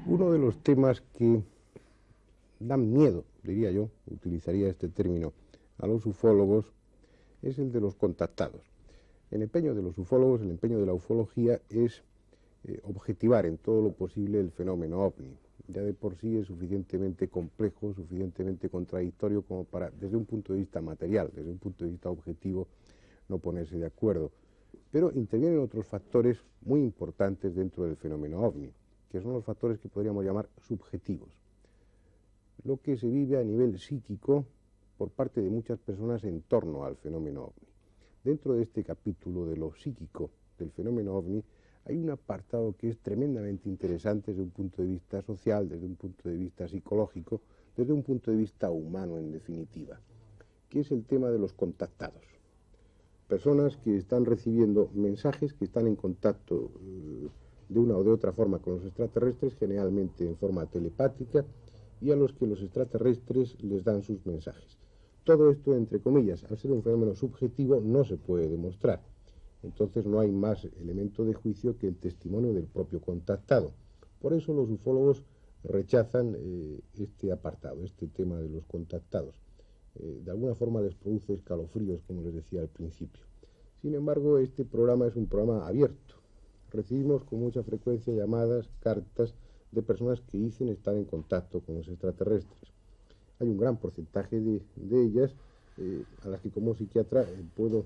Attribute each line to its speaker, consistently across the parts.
Speaker 1: Uno de los temas que dan miedo, diría yo, utilizaría este término, a los ufólogos, es el de los contactados. El empeño de los ufólogos, el empeño de la ufología es objetivar en todo lo posible el fenómeno ovni. Ya de por sí es suficientemente complejo, suficientemente contradictorio como para, desde un punto de vista material, desde un punto de vista objetivo, no ponerse de acuerdo. Pero intervienen otros factores muy importantes dentro del fenómeno ovni, que son los factores que podríamos llamar subjetivos. Lo que se vive a nivel psíquico por parte de muchas personas en torno al fenómeno ovni. Dentro de este capítulo de lo psíquico del fenómeno ovni hay un apartado que es tremendamente interesante desde un punto de vista social, desde un punto de vista psicológico, desde un punto de vista humano en definitiva, que es el tema de los contactados. Personas que están recibiendo mensajes, que están en contacto de una o de otra forma con los extraterrestres, generalmente en forma telepática, y a los que los extraterrestres les dan sus mensajes. Todo esto, entre comillas, al ser un fenómeno subjetivo, no se puede demostrar. Entonces no hay más elemento de juicio que el testimonio del propio contactado. Por eso los ufólogos rechazan este apartado, este tema de los contactados. De alguna forma les produce escalofríos, como les decía al principio. Sin embargo, este programa es un programa abierto. Recibimos con mucha frecuencia llamadas, cartas de personas que dicen estar en contacto con los extraterrestres. Hay un gran porcentaje de ellas a las que como psiquiatra puedo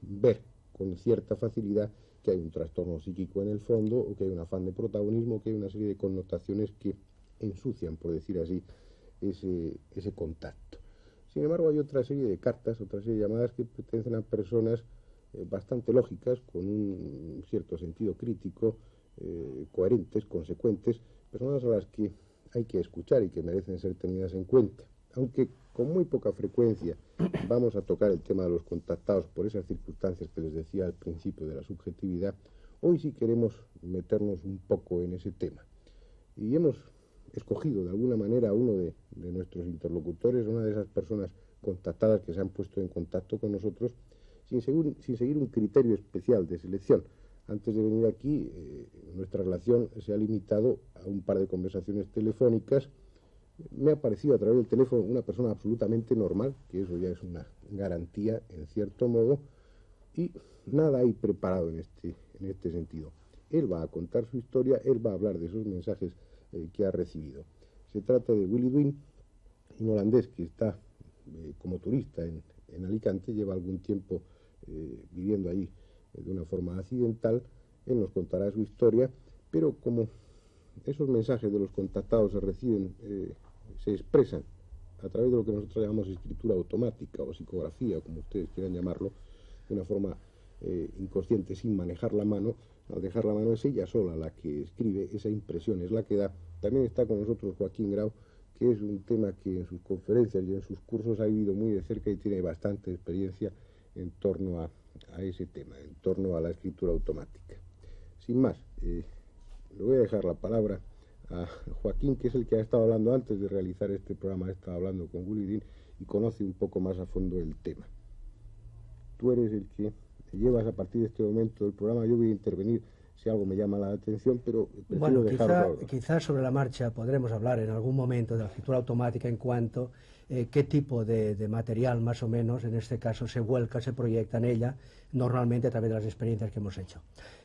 Speaker 1: ver con cierta facilidad que hay un trastorno psíquico en el fondo, o que hay un afán de protagonismo, o que hay una serie de connotaciones que ensucian, por decir así, ese contacto. Sin embargo, hay otra serie de cartas, otra serie de llamadas que pertenecen a personas bastante lógicas, con un cierto sentido crítico, coherentes, consecuentes, personas a las que hay que escuchar y que merecen ser tenidas en cuenta. Aunque con muy poca frecuencia vamos a tocar el tema de los contactados por esas circunstancias que les decía al principio de la subjetividad, hoy sí queremos meternos un poco en ese tema. Y hemos escogido de alguna manera a uno de nuestros interlocutores, una de esas personas contactadas que se han puesto en contacto con nosotros, sin seguir un criterio especial de selección. Antes de venir aquí, nuestra relación se ha limitado a un par de conversaciones telefónicas. Me ha parecido a través del teléfono una persona absolutamente normal, que eso ya es una garantía en cierto modo, y nada hay preparado en este sentido. Él va a contar su historia, él va a hablar de esos mensajes que ha recibido. Se trata de Willy Dwin, un holandés que está como turista en Alicante, lleva algún tiempo viviendo allí de una forma accidental. Él nos contará su historia, pero como esos mensajes de los contactados se reciben, se expresan a través de lo que nosotros llamamos escritura automática o psicografía, como ustedes quieran llamarlo, de una forma inconsciente, sin manejar la mano. Al dejar la mano es ella sola la que escribe, esa impresión es la que da. También está con nosotros Joaquín Grau, que es un tema que en sus conferencias y en sus cursos ha vivido muy de cerca y tiene bastante experiencia en torno a ese tema, en torno a la escritura automática. Sin más, le voy a dejar la palabra a Joaquín, que es el que ha estado hablando antes de realizar este programa, ha estado hablando con Willy Dwin y conoce un poco más a fondo el tema. Tú eres el que llevas a partir de este momento el programa. Yo voy a intervenir si algo me llama la atención, pero prefiero dejarlo.
Speaker 2: Quizás sobre la marcha podremos hablar en algún momento de la escritura automática en cuanto qué tipo de material más o menos, en este caso, se vuelca, se proyecta en ella, normalmente a través de las experiencias que hemos hecho.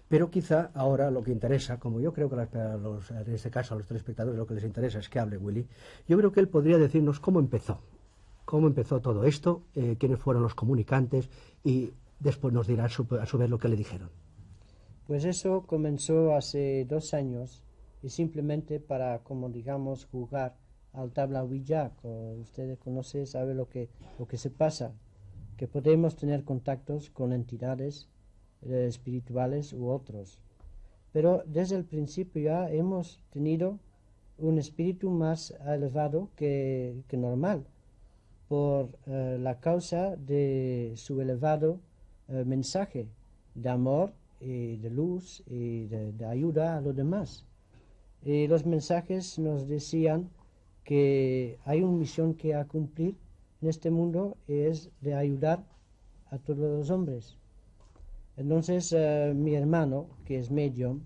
Speaker 2: Pero quizá ahora lo que interesa, como yo creo que en este caso a los telespectadores lo que les interesa es que hable Willy, yo creo que él podría decirnos cómo empezó todo esto, quiénes fueron los comunicantes, y después nos dirá a su vez lo que le dijeron.
Speaker 3: Pues eso comenzó hace 2 años y simplemente para, como digamos, jugar al tabla Ouija, como ustedes conocen, saben lo que se pasa. que podemos tener contactos con entidades espirituales u otros. Pero desde el principio ya hemos tenido un espíritu más elevado que normal, por la causa de su elevado mensaje de amor y de luz y de ayuda a los demás. Y los mensajes nos decían que hay una misión que a cumplir en este mundo, es de ayudar a todos los hombres. Entonces mi hermano, que es medium,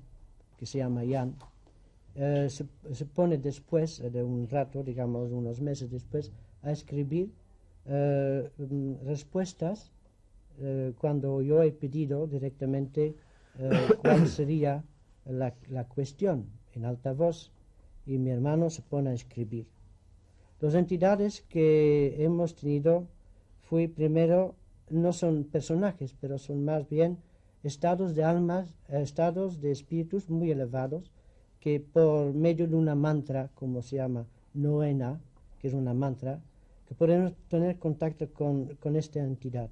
Speaker 3: que se llama Jan, se pone después de un rato, digamos unos meses después, a escribir respuestas cuando yo he pedido directamente cuál sería la cuestión en alta voz, y mi hermano se pone a escribir. Las entidades que hemos tenido fue primero, no son personajes, pero son más bien estados de almas, estados de espíritus muy elevados, que por medio de una mantra, como se llama Noena, que es una mantra, que podemos tener contacto con esta entidad.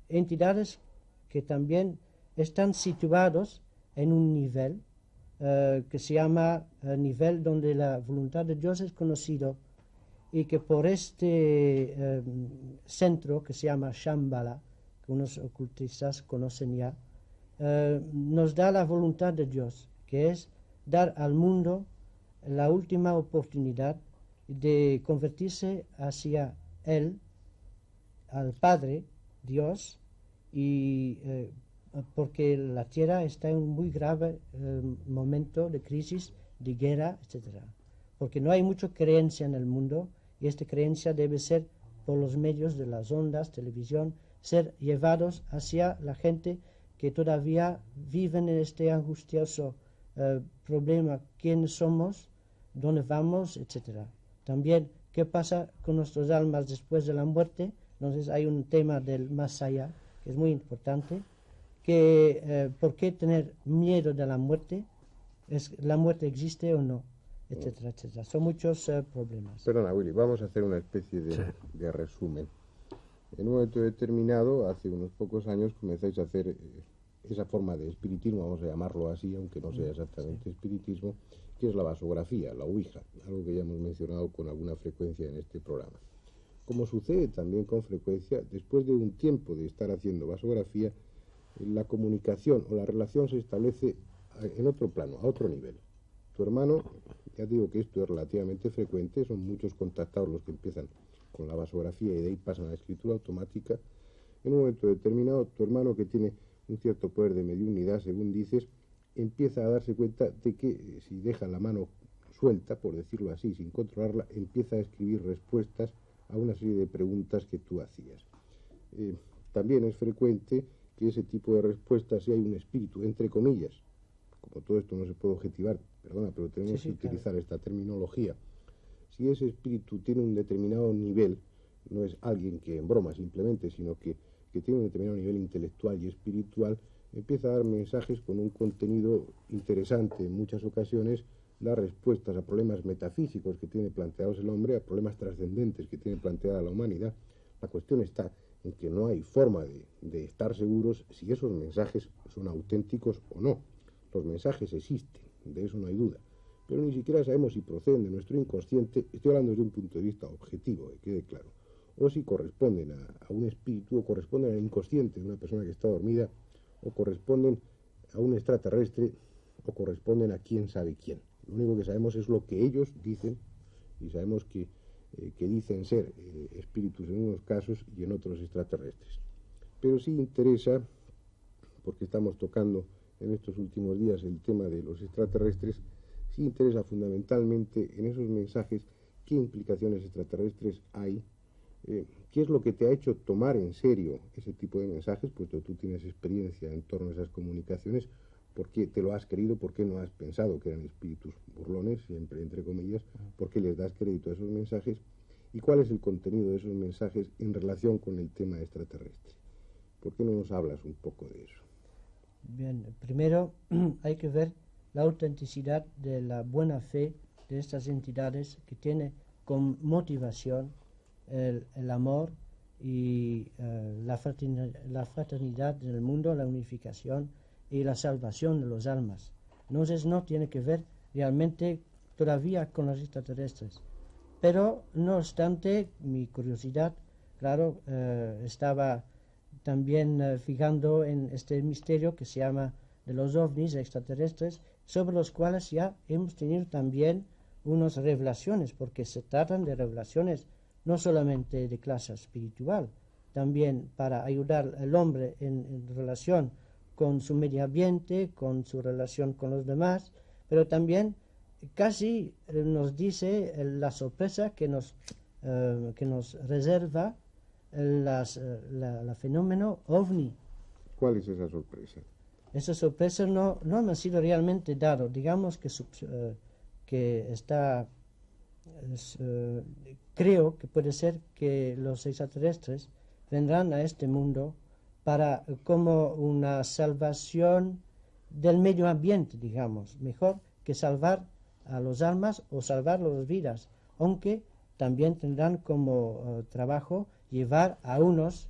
Speaker 3: Entidades que también están situados en un nivel que se llama nivel donde la voluntad de Dios es conocido, y que por este centro que se llama Shambhala, que unos ocultistas conocen ya, nos da la voluntad de Dios, que es dar al mundo la última oportunidad de convertirse hacia Él, al Padre, Dios, y porque la Tierra está en un muy grave momento de crisis, de guerra, etc. Porque no hay mucha creencia en el mundo, y esta creencia debe ser por los medios de las ondas, televisión, ser llevados hacia la gente que todavía viven en este angustioso problema, quiénes somos, dónde vamos, etc. También, qué pasa con nuestras almas después de la muerte. Entonces hay un tema del más allá, que es muy importante, que por qué tener miedo de la muerte, la muerte existe o no, etcétera, etcétera. Son muchos problemas.
Speaker 1: Perdona, Willy, vamos a hacer una especie de resumen. En un momento determinado, hace unos pocos años, comenzáis a hacer esa forma de espiritismo, vamos a llamarlo así, aunque no sea exactamente espiritismo, que es la vasografía, la ouija, algo que ya hemos mencionado con alguna frecuencia en este programa. Como sucede también con frecuencia, después de un tiempo de estar haciendo vasografía, la comunicación o la relación se establece en otro plano, a otro nivel. Tu hermano, ya digo que esto es relativamente frecuente, son muchos contactados los que empiezan con la vasografía y de ahí pasan a la escritura automática. En un momento determinado, tu hermano, que tiene un cierto poder de mediunidad, según dices, empieza a darse cuenta de que si deja la mano suelta, por decirlo así, sin controlarla, empieza a escribir respuestas a una serie de preguntas que tú hacías. También es frecuente que ese tipo de respuestas, si hay un espíritu, entre comillas, como todo esto no se puede objetivar, perdona, pero tenemos que utilizar esta terminología, si ese espíritu tiene un determinado nivel, no es alguien que en broma simplemente, sino que tiene un determinado nivel intelectual y espiritual, empieza a dar mensajes con un contenido interesante. En muchas ocasiones da respuestas a problemas metafísicos que tiene planteados el hombre, a problemas trascendentes que tiene planteada la humanidad. La cuestión está en que no hay forma de estar seguros si esos mensajes son auténticos o no. Los mensajes existen, de eso no hay duda, pero ni siquiera sabemos si proceden de nuestro inconsciente, estoy hablando desde un punto de vista objetivo, que quede claro, o si corresponden a un espíritu, o corresponden al inconsciente de una persona que está dormida, o corresponden a un extraterrestre, o corresponden a quién sabe quién. Lo único que sabemos es lo que ellos dicen, y sabemos que dicen ser espíritus en unos casos y en otros extraterrestres. Pero sí interesa, porque estamos tocando en estos últimos días el tema de los extraterrestres, sí interesa fundamentalmente en esos mensajes qué implicaciones extraterrestres hay, qué es lo que te ha hecho tomar en serio ese tipo de mensajes, puesto que tú tienes experiencia en torno a esas comunicaciones. ¿Por qué te lo has creído? ¿Por qué no has pensado que eran espíritus burlones, siempre entre comillas? ¿Por qué les das crédito a esos mensajes? ¿Y cuál es el contenido de esos mensajes en relación con el tema extraterrestre? ¿Por qué no nos hablas un poco de eso?
Speaker 3: Bien, primero hay que ver la autenticidad de la buena fe de estas entidades que tiene como motivación el amor y la fraternidad en el mundo, la unificación y la salvación de los almas. Entonces no tiene que ver realmente todavía con los extraterrestres. Pero no obstante, mi curiosidad, claro, estaba también fijando en este misterio que se llama de los ovnis extraterrestres, sobre los cuales ya hemos tenido también unas revelaciones, porque se tratan de revelaciones no solamente de clase espiritual, también para ayudar al hombre en relación con su medio ambiente, con su relación con los demás, pero también casi nos dice la sorpresa que nos reserva la fenómeno ovni.
Speaker 1: ¿Cuál es esa sorpresa?
Speaker 3: Esa sorpresa no me ha sido realmente dado. Digamos que está... creo que puede ser que los extraterrestres vendrán a este mundo para como una salvación del medio ambiente, digamos, mejor que salvar a los almas o salvar las vidas, aunque también tendrán como trabajo llevar a unos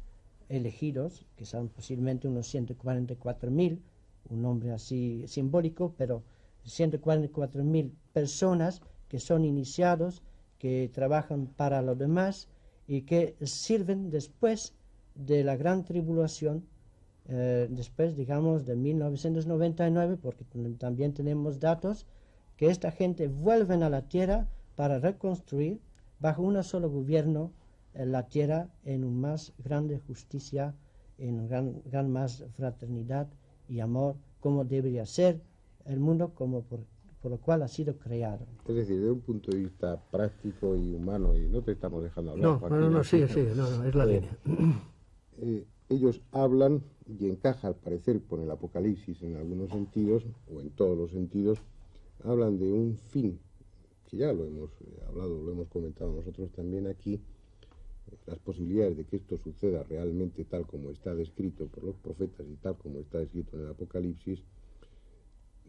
Speaker 3: elegidos, que son posiblemente unos 144.000, un nombre así simbólico, pero 144.000 personas que son iniciados, que trabajan para los demás y que sirven después de la gran tribulación, después, digamos, de 1999, porque también tenemos datos que esta gente vuelven a la tierra para reconstruir bajo un solo gobierno la tierra en una más grande justicia, en una gran más fraternidad y amor, como debería ser el mundo como por lo cual ha sido creado.
Speaker 1: Es decir, desde un punto de vista práctico y humano, y no te estamos dejando hablar.
Speaker 2: No, sigue, es la línea.
Speaker 1: Ellos hablan y encaja al parecer con el Apocalipsis en algunos sentidos, o en todos los sentidos, hablan de un fin, que ya lo hemos hablado, lo hemos comentado nosotros también aquí, las posibilidades de que esto suceda realmente tal como está descrito por los profetas y tal como está escrito en el Apocalipsis,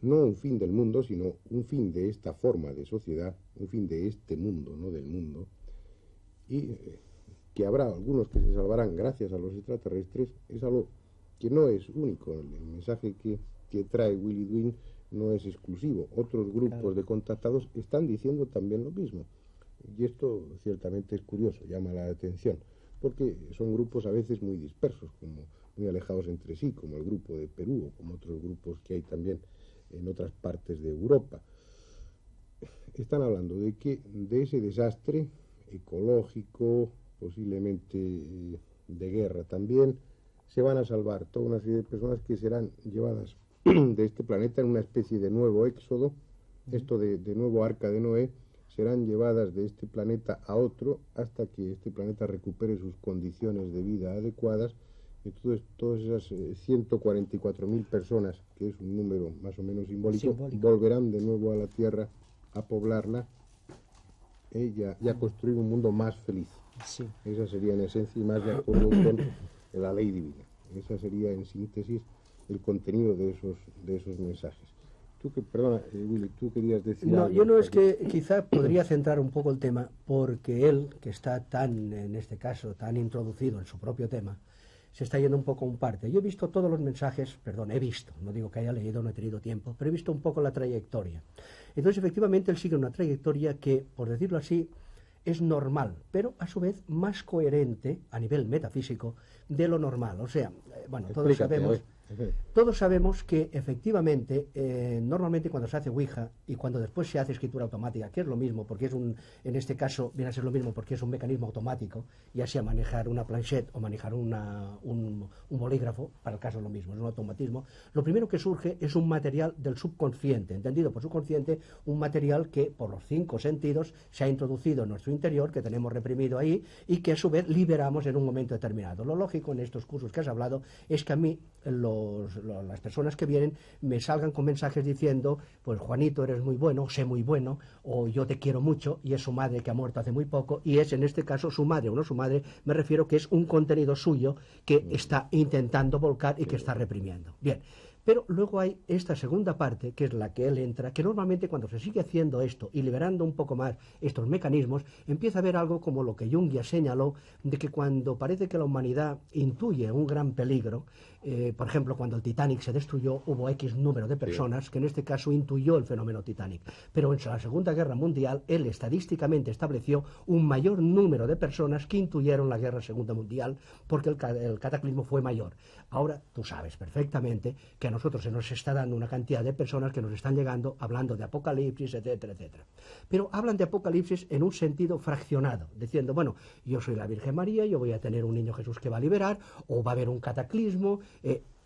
Speaker 1: no un fin del mundo, sino un fin de esta forma de sociedad, un fin de este mundo, no del mundo, y que habrá algunos que se salvarán gracias a los extraterrestres, es algo que no es único. El mensaje que trae Willy Dwin no es exclusivo. Otros grupos de contactados están diciendo también lo mismo. Y esto ciertamente es curioso, llama la atención, porque son grupos a veces muy dispersos, como muy alejados entre sí, como el grupo de Perú o como otros grupos que hay también en otras partes de Europa. Están hablando de que de ese desastre ecológico, posiblemente de guerra también, se van a salvar toda una serie de personas que serán llevadas de este planeta en una especie de nuevo éxodo, esto de nuevo arca de Noé, serán llevadas de este planeta a otro hasta que este planeta recupere sus condiciones de vida adecuadas. Entonces, todas esas 144.000 personas, que es un número más o menos simbólico, volverán de nuevo a la Tierra a poblarla y a construir un mundo más feliz.
Speaker 3: Sí.
Speaker 1: Esa sería en esencia y más de acuerdo con la ley divina. Esa sería en síntesis el contenido de esos mensajes. Perdona, Willy, tú querías decir
Speaker 2: No,
Speaker 1: algo.
Speaker 2: yo no, es que quizá podría centrar un poco el tema, porque él, que está tan, en este caso, tan introducido en su propio tema, se está yendo un poco a un parte. Yo he visto todos los mensajes, perdón, he visto, no digo que haya leído, no he tenido tiempo, pero he visto un poco la trayectoria. Entonces, efectivamente, él sigue una trayectoria que, por decirlo así, es normal, pero a su vez más coherente a nivel metafísico de lo normal. O sea, bueno, todos sabemos que efectivamente, normalmente cuando se hace Ouija y cuando después se hace escritura automática, que es lo mismo, porque en este caso viene a ser lo mismo porque es un mecanismo automático, ya sea manejar una planchette o manejar un bolígrafo, para el caso es lo mismo, es un automatismo. Lo primero que surge es un material del subconsciente, entendido por subconsciente, un material que por los 5 sentidos se ha introducido en nuestro interior, que tenemos reprimido ahí y que a su vez liberamos en un momento determinado. Lo lógico en estos cursos que has hablado es que a mí las personas que vienen me salgan con mensajes diciendo, pues Juanito, eres muy bueno, sé muy bueno, o yo te quiero mucho, y es su madre que ha muerto hace muy poco, y es en este caso su madre o no su madre, me refiero que es un contenido suyo que está intentando volcar y que está reprimiendo. Bien, Pero luego hay esta segunda parte, que es la que él entra, que normalmente cuando se sigue haciendo esto y liberando un poco más estos mecanismos, empieza a haber algo como lo que Jung ya señaló, de que cuando parece que la humanidad intuye un gran peligro, por ejemplo, cuando el Titanic se destruyó, hubo X número de personas que en este caso intuyó el fenómeno Titanic. Pero en la Segunda Guerra Mundial, él estadísticamente estableció un mayor número de personas que intuyeron la Guerra Segunda Mundial, porque el cataclismo fue mayor. Ahora tú sabes perfectamente que a nosotros se nos está dando una cantidad de personas que nos están llegando hablando de apocalipsis, etcétera, etcétera. Pero hablan de apocalipsis en un sentido fraccionado, diciendo, bueno, yo soy la Virgen María, yo voy a tener un niño Jesús que va a liberar, o va a haber un cataclismo,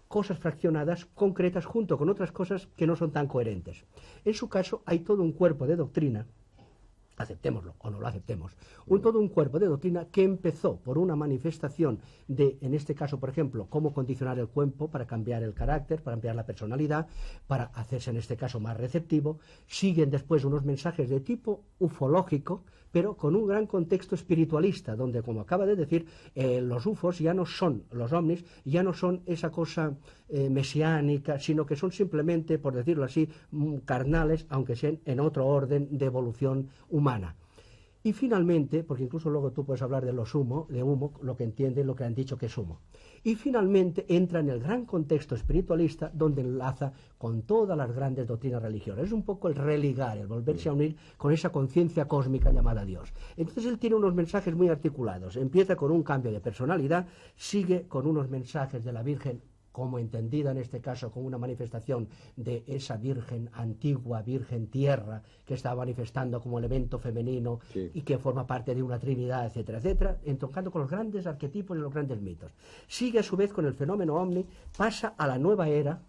Speaker 2: cosas fraccionadas, concretas, junto con otras cosas que no son tan coherentes. En su caso hay todo un cuerpo de doctrina, aceptémoslo o no lo aceptemos, todo un cuerpo de doctrina que empezó por una manifestación de, en este caso, por ejemplo, cómo condicionar el cuerpo para cambiar el carácter, para cambiar la personalidad, para hacerse, en este caso, más receptivo. Siguen después unos mensajes de tipo ufológico, pero con un gran contexto espiritualista, donde, como acaba de decir, los ufos ya no son, los ovnis, ya no son esa cosa mesiánica, sino que son simplemente, por decirlo así, carnales, aunque sean en otro orden de evolución humana. Y finalmente, porque incluso luego tú puedes hablar de humo, lo que entienden, lo que han dicho que es humo. Y finalmente entra en el gran contexto espiritualista, donde enlaza con todas las grandes doctrinas religiosas. Es un poco el religar, el volverse a unir con esa conciencia cósmica llamada Dios. Entonces él tiene unos mensajes muy articulados. Empieza con un cambio de personalidad, sigue con unos mensajes de la Virgen, como entendida en este caso como una manifestación de esa Virgen antigua, Virgen Tierra, que está manifestando como elemento femenino y que forma parte de una Trinidad, etcétera, etcétera, entroncando con los grandes arquetipos y los grandes mitos. Sigue a su vez con el fenómeno ovni, pasa a la nueva era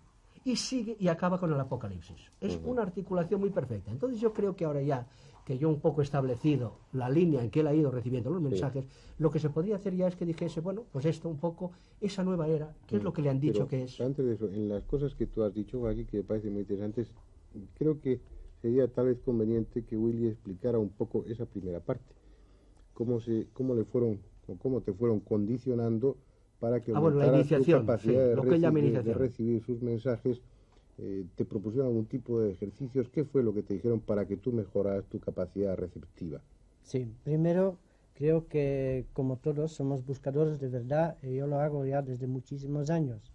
Speaker 2: y sigue y acaba con el apocalipsis. Es una articulación muy perfecta. Entonces yo creo que ahora ya que yo un poco establecido la línea en que él ha ido recibiendo los mensajes, lo que se podría hacer ya es que dijese, bueno, pues esto un poco, esa nueva era, ¿qué es lo que le han dicho que es?
Speaker 1: Antes de eso, en las cosas que tú has dicho aquí, que me parecen muy interesantes, creo que sería tal vez conveniente que Willy explicara un poco esa primera parte, cómo te fueron condicionando para que aumentaras tu capacidad de recibir sus mensajes. ¿Te propusieron algún tipo de ejercicios? ¿Qué fue lo que te dijeron para que tú mejoraras tu capacidad receptiva?
Speaker 3: Sí, primero creo que como todos somos buscadores de verdad y yo lo hago ya desde muchísimos años.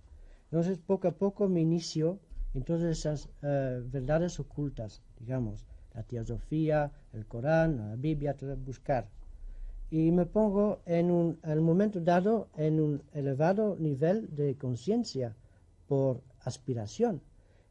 Speaker 3: Entonces poco a poco me inicio en todas esas verdades ocultas, digamos, la teosofía, el Corán, la Biblia, todo buscar. Y me pongo al momento dado en un elevado nivel de conciencia por aspiración.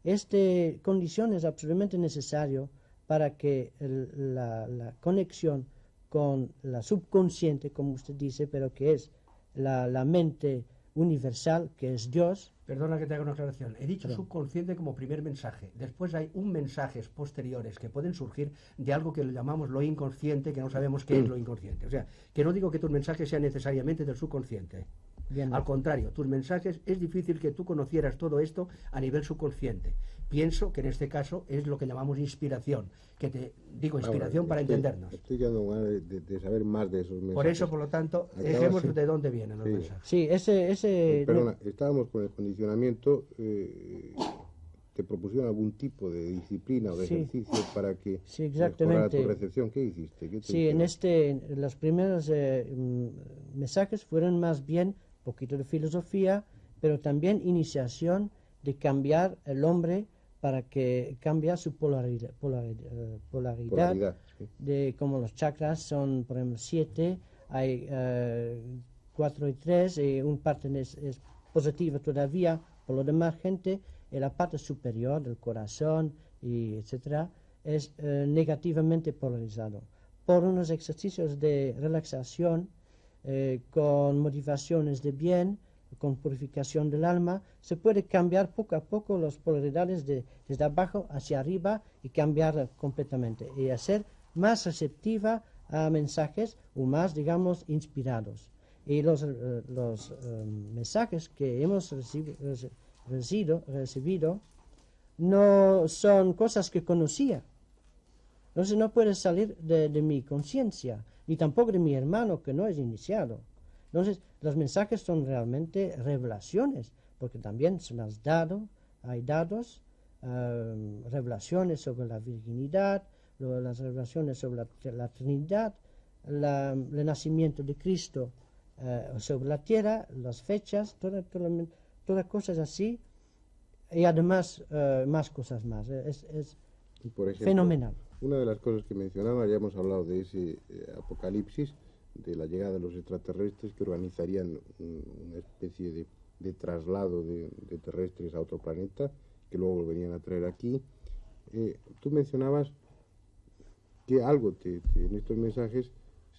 Speaker 3: Esta condición es absolutamente necesario para que la conexión con la subconsciente, como usted dice, pero que es la mente universal, que es Dios.
Speaker 2: Perdona que te haga una aclaración. He dicho subconsciente como primer mensaje. Después hay mensajes posteriores que pueden surgir de algo que lo llamamos lo inconsciente, que no sabemos qué es lo inconsciente. O sea, que no digo que tus mensajes sean necesariamente del subconsciente.
Speaker 3: Bien.
Speaker 2: Al contrario, tus mensajes es difícil que tú conocieras todo esto a nivel subconsciente. Pienso que en este caso es lo que llamamos inspiración, que te digo inspiración para entendernos.
Speaker 1: Estoy dando ganas de saber más de esos mensajes.
Speaker 2: Por eso, por lo tanto, dejemos de dónde vienen los mensajes.
Speaker 3: Sí,
Speaker 1: Perdona, estábamos con el condicionamiento. ¿Te propusieron algún tipo de disciplina o de ejercicio para que mejorara tu recepción? ¿Qué hiciste?
Speaker 3: Los primeros mensajes fueron más bien un poquito de filosofía, pero también iniciación de cambiar el hombre para que cambie su polaridad
Speaker 1: sí.
Speaker 3: de como los chakras son, por ejemplo, 7, hay 4 y 3, y un parte es positiva todavía, por lo demás gente, y la parte superior del corazón, y etcétera, es negativamente polarizado. Por unos ejercicios de relaxación, con motivaciones de bien, con purificación del alma, se puede cambiar poco a poco las polaridades desde abajo hacia arriba y cambiar completamente y hacer más receptiva a mensajes o más, digamos, inspirados. Y los mensajes que hemos recibido no son cosas que conocía. Entonces no puede salir de mi conciencia, ni tampoco de mi hermano que no es iniciado. Entonces los mensajes son realmente revelaciones, porque también se las han dado hay dados, revelaciones sobre la virginidad, las revelaciones sobre la Trinidad, el nacimiento de Cristo sobre la tierra, las fechas, todas cosas así, y además más cosas más. Es
Speaker 1: por ejemplo,
Speaker 3: fenomenal.
Speaker 1: Una de las cosas que mencionaba, ya hemos hablado de ese apocalipsis, de la llegada de los extraterrestres que organizarían una especie de traslado de terrestres a otro planeta, que luego volverían a traer aquí. Tú mencionabas que algo en estos mensajes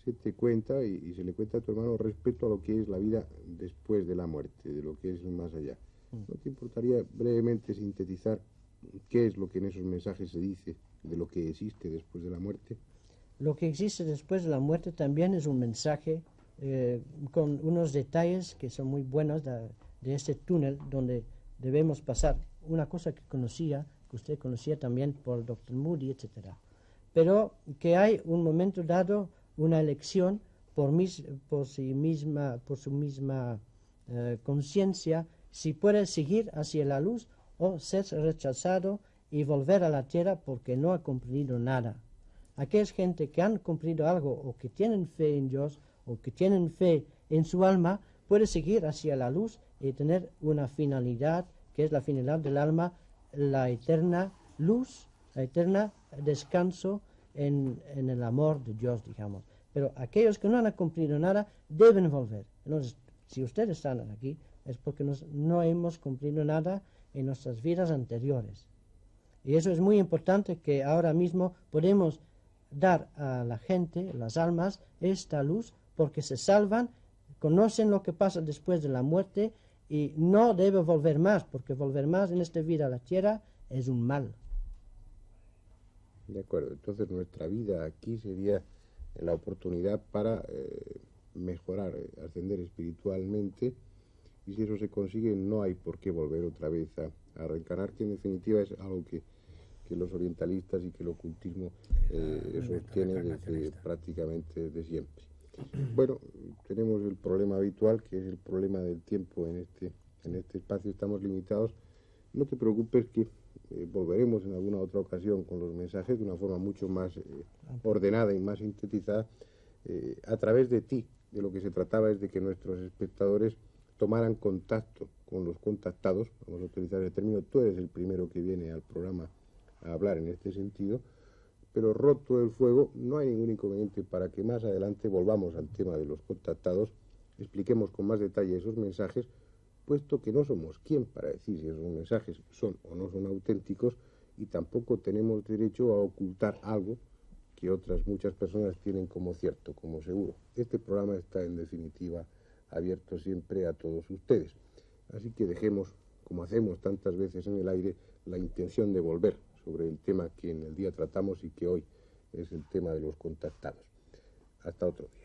Speaker 1: se te cuenta y se le cuenta a tu hermano respecto a lo que es la vida después de la muerte, de lo que es más allá. ¿No te importaría brevemente sintetizar qué es lo que en esos mensajes se dice de lo que existe después de la muerte?
Speaker 3: Lo que existe después de la muerte también es un mensaje con unos detalles que son muy buenos de este túnel donde debemos pasar. Una cosa que usted conocía también por el Dr. Moody, etc. Pero que hay un momento dado, una elección por su misma conciencia, si puede seguir hacia la luz o ser rechazado y volver a la tierra porque no ha comprendido nada. Aquella gente que han comprendido algo o que tienen fe en Dios o que tienen fe en su alma puede seguir hacia la luz y tener una finalidad que es la finalidad del alma, la eterna luz, la eterna descanso en el amor de Dios, digamos. Pero aquellos que no han comprendido nada deben volver. Entonces, si ustedes están aquí es porque no hemos cumplido nada en nuestras vidas anteriores. Y eso es muy importante, que ahora mismo podemos dar a la gente, las almas, esta luz, porque se salvan, conocen lo que pasa después de la muerte y no debe volver más, porque volver más en esta vida a la tierra es un mal.
Speaker 1: De acuerdo, entonces nuestra vida aquí sería la oportunidad para mejorar, ascender espiritualmente, y si eso se consigue no hay por qué volver otra vez a reencarnar, que en definitiva es algo que los orientalistas y que el ocultismo sostiene desde prácticamente desde siempre. Bueno, tenemos el problema habitual, que es el problema del tiempo. En este espacio estamos limitados. No te preocupes, que volveremos en alguna otra ocasión con los mensajes de una forma mucho más ordenada y más sintetizada. A través de ti, de lo que se trataba es de que nuestros espectadores tomaran contacto con los contactados. Vamos a utilizar el término, tú eres el primero que viene al programa a hablar en este sentido, pero roto el fuego, no hay ningún inconveniente para que más adelante volvamos al tema de los contactados, expliquemos con más detalle esos mensajes, puesto que no somos quien para decir si esos mensajes son o no son auténticos, y tampoco tenemos derecho a ocultar algo que otras muchas personas tienen como cierto, como seguro. Este programa está en definitiva abierto siempre a todos ustedes. Así que dejemos, como hacemos tantas veces en el aire, la intención de volver sobre el tema que en el día tratamos y que hoy es el tema de los contactados. Hasta otro día.